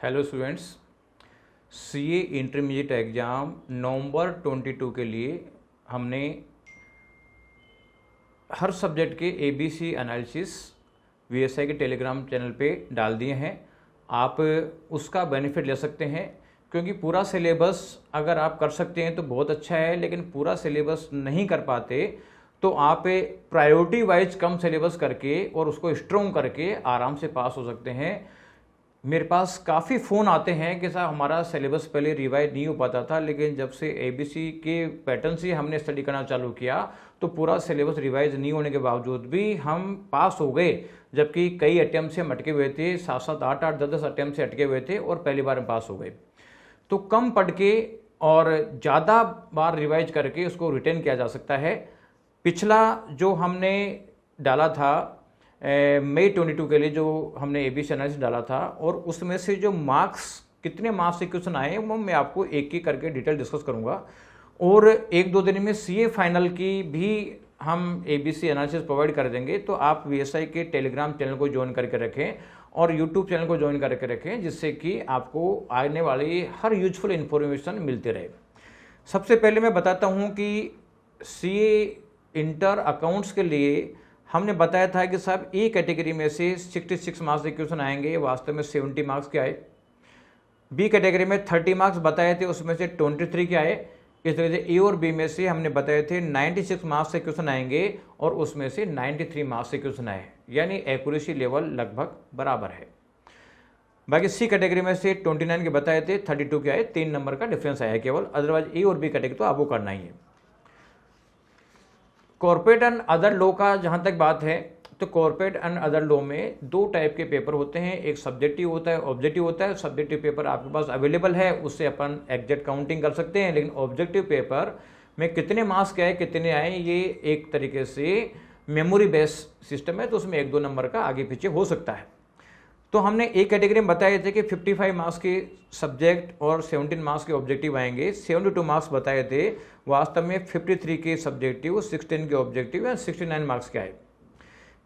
Hello students, CA intermediate exam November 22 के लिए हमने हर सब्जेक्ट के एबीसी एनालिसिस वीएसआई के टेलीग्राम चैनल पे डाल दिए हैं। आप उसका बेनिफिट ले सकते हैं क्योंकि पूरा सिलेबस अगर आप कर सकते हैं तो बहुत अच्छा है, लेकिन पूरा सिलेबस नहीं कर पाते तो आप प्रायोरिटी वाइज कम सिलेबस करके और उसको स्ट्रॉन्ग करके आराम से पास हो सकते हैं। मेरे पास काफ़ी फ़ोन आते हैं कि साहब हमारा सिलेबस पहले रिवाइज नहीं हो पाता था, लेकिन जब से एबीसी के पैटर्न से हमने स्टडी करना चालू किया तो पूरा सिलेबस रिवाइज नहीं होने के बावजूद भी हम पास हो गए, जबकि कई अटैम्प्ट से हम अटके हुए थे, 7-7, 8-8, 10-10 अटैम्प्ट से अटके हुए थे और पहली बार हम पास हो गए। तो कम पढ़ के और ज़्यादा बार रिवाइज करके उसको रिटेन किया जा सकता है। पिछला जो हमने डाला था मई 22 के लिए जो हमने एबीसी एनालिसिस डाला था, और उसमें से जो मार्क्स कितने मार्क्स से क्वेश्चन आए वो मैं आपको एक एक करके डिटेल डिस्कस करूंगा। और एक दो दिन में सीए फाइनल की भी हम एबीसी एनालिसिस प्रोवाइड कर देंगे, तो आप वीएसआई के टेलीग्राम चैनल को ज्वाइन करके रखें और यूट्यूब चैनल को ज्वाइन करके रखें, जिससे कि आपको आने वाली हर यूजफुल इन्फॉर्मेशन मिलती रहे। सबसे पहले मैं बताता हूँ कि सीए इंटर अकाउंट्स के लिए हमने बताया था कि साहब ए कैटेगरी में से 66 मार्क्स के क्वेश्चन आएंगे, वास्तव में 70 मार्क्स के आए। बी कैटेगरी में 30 मार्क्स बताए थे, उसमें से 23 के आए। इस तरह से ए और बी में से हमने बताए थे 96 मार्क्स से क्वेश्चन आएंगे और उसमें से 93 मार्क्स से क्वेश्चन आए, यानी एक्यूरेसी लेवल लगभग बराबर है। बाकी सी कैटेगरी में से 29 के बताए थे, 32 के आए, 3 नंबर का डिफरेंस आया केवल। अदरवाइज ए और बी कैटेगरी तो आपको करना ही है। कॉर्पोरेट एंड अदर लॉ का जहाँ तक बात है, तो कॉर्पोरेट एंड अदर लॉ में दो टाइप के पेपर होते हैं, एक सब्जेक्टिव होता है, ऑब्जेक्टिव होता है। सब्जेक्टिव पेपर आपके पास अवेलेबल है, उससे अपन एग्जैक्ट काउंटिंग कर सकते हैं, लेकिन ऑब्जेक्टिव पेपर में कितने मार्क्स के आए कितने आए ये एक तरीके से मेमोरी बेस्ड सिस्टम है, तो उसमें 1-2 नंबर का आगे पीछे हो सकता है। तो हमने एक कैटेगरी में बताए थे कि 55 मार्क्स के सब्जेक्ट और 17 मार्क्स के ऑब्जेक्टिव आएंगे। 72 मार्क्स बताए थे, वास्तव में 53 के सब्जेक्टिव, 16 के ऑब्जेक्टिव या 69 मार्क्स के आए।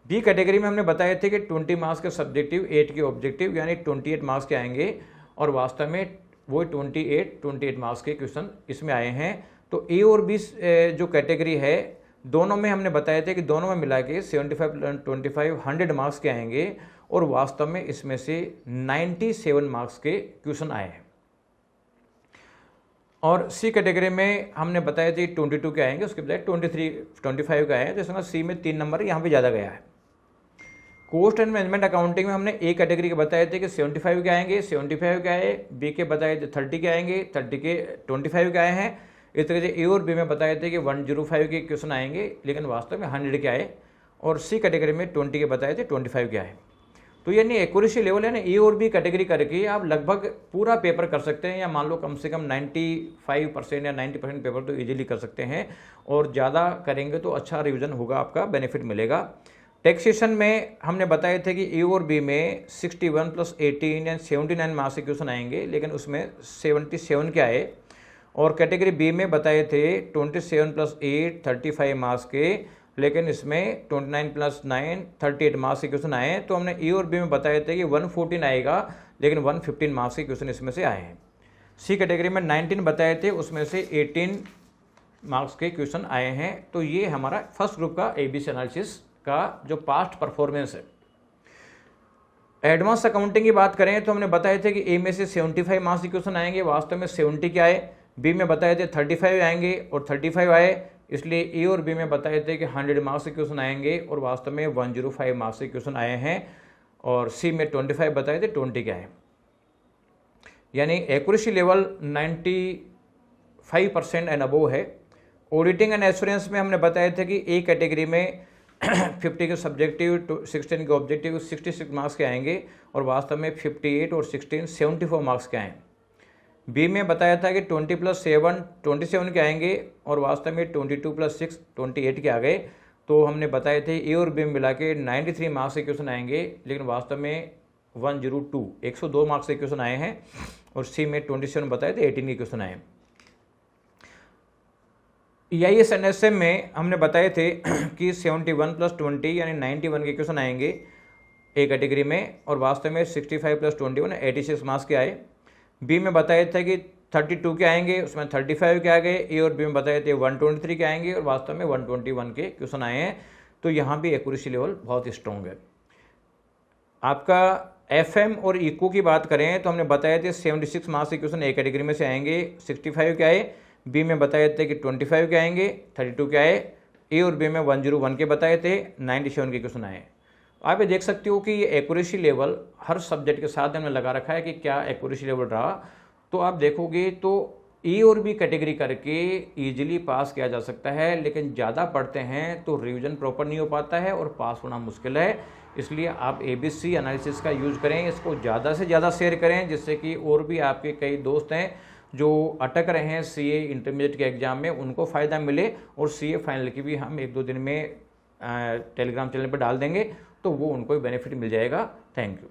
बी कैटेगरी में हमने बताए थे कि 20 मार्क्स के सब्जेक्टिव, 8 के ऑब्जेक्टिव, यानी 28 मार्क्स के आएंगे, और वास्तव में वो 28 मार्क्स के क्वेश्चन इसमें आए हैं। तो ए और बी जो कैटेगरी है, दोनों में हमने बताए थे कि दोनों में मिला के 75, 25, 100 मार्क्स के आएंगे, और वास्तव में इसमें से 97 मार्क्स के क्वेश्चन आए हैं। और सी कैटेगरी में हमने बताया थे 22 के आएंगे, उसके बजाय 23, 25 के आए हैं, तो इसमें सी में 3 नंबर यहाँ पे ज़्यादा गया है। कॉस्ट एंड मैनेजमेंट अकाउंटिंग में हमने ए कैटेगरी के बताए थे कि 75 के आएंगे, 75 के आए। बी के बताए थे 30 के आएंगे, 30 के 25 के आए हैं। इस तरह से ए और बी में बताए थे कि 105 के क्वेश्चन आएंगे, लेकिन वास्तव में 100 के आए। और सी कैटेगरी में 20 के बताए थे, 25 के आए। तो यानी एक्यूरेसी लेवल है ना, ए और बी कैटेगरी करके आप लगभग पूरा पेपर कर सकते हैं, या मान लो कम से कम 95% या 90% पेपर तो इजीली कर सकते हैं, और ज़्यादा करेंगे तो अच्छा रिवीजन होगा, आपका बेनिफिट मिलेगा। टैक्सेशन में हमने बताए थे कि ए और बी में 61 + 18 या 79 मार्क्स के क्वेश्चन आएंगे, लेकिन उसमें 77 के आए। और कैटेगरी बी में बताए थे 27 + 8 35 मार्क्स के, लेकिन इसमें 29 + 9 38 मार्क्स के क्वेश्चन आए हैं। तो हमने ए और बी में बताए थे कि 114 आएगा, लेकिन 115 मार्क्स के क्वेश्चन इसमें से आए हैं। सी कैटेगरी में 19 बताए थे, उसमें से 18 मार्क्स के क्वेश्चन आए हैं। तो ये हमारा फर्स्ट ग्रुप का एबीसी एनालिसिस का जो पास्ट परफॉर्मेंस है। एडवांस अकाउंटिंग की बात करें तो हमने बताए थे कि ए में से 75 मार्क्स के क्वेश्चन आएंगे, वास्तव में 70 के आए। बी में बताए थे 35 आएंगे और 35 आए, इसलिए ए और बी में बताए थे कि 100 मार्क्स के क्वेश्चन आएंगे, और वास्तव में 105 मार्क्स के क्वेश्चन आए हैं। और सी में 25 बताए थे, 20 के आए, यानी एक्यूरेसी लेवल 95% एंड अबोव है। ऑडिटिंग एंड एश्योरेंस में हमने बताए थे कि ए कैटेगरी में 50 के सब्जेक्टिव, 16 के ऑब्जेक्टिव, 66 मार्क्स के आएंगे, और वास्तव में 58 और 16 74 मार्क्स के आए। बी में बताया था कि 20 + 7 27 के आएंगे, और वास्तव में 22 + 6 28 के आ गए। तो हमने बताए थे ए और बी में मिला के 93 मार्क्स के क्वेश्चन आएंगे, लेकिन वास्तव में 102 मार्क्स के क्वेश्चन आए हैं। और सी में 27 बताए थे, 18 के क्वेश्चन आए। EIS NSM में हमने बताए थे कि 71 + 20 यानी 91 के क्वेश्चन आएंगे। ए कैटेगरी में, और वास्तव में 65 + 21 86 मार्क्स के आए। बी में बताया था कि 32 के आएंगे, उसमें 35 के आ गए। ए और बी में बताए थे 123 के आएंगे और वास्तव में 121 के क्वेश्चन आए हैं। तो यहाँ भी एक्यूरेसी लेवल बहुत स्ट्रॉन्ग है। आपका एफएम और इको की बात करें तो हमने बताए थे 76 मार्क्स के क्वेश्चन ए कैटेगरी में से आएंगे, 65 के आए। बी में बताए थे कि 25 के आएंगे, 32 के आए। ए और बी में 101 के बताए थे, 97 के क्वेश्चन आए। आप ये देख सकते हो कि ये एक्यूरेसी लेवल हर सब्जेक्ट के साथ हमने लगा रखा है कि क्या एक्यूरेसी लेवल रहा। तो आप देखोगे तो ए और बी कैटेगरी करके इजीली पास किया जा सकता है, लेकिन ज़्यादा पढ़ते हैं तो रिवीजन प्रॉपर नहीं हो पाता है और पास होना मुश्किल है। इसलिए आप ABC एनालिसिस का यूज़ करें, इसको ज़्यादा से ज़्यादा शेयर करें, जिससे कि और भी आपके कई दोस्त हैं जो अटक रहे हैं CA इंटरमीडिएट के एग्ज़ाम में, उनको फ़ायदा मिले। और CA फाइनल की भी हम 1-2 दिन में टेलीग्राम चैनल पर डाल देंगे, तो वो उनको बेनिफिट मिल जाएगा। Thank you.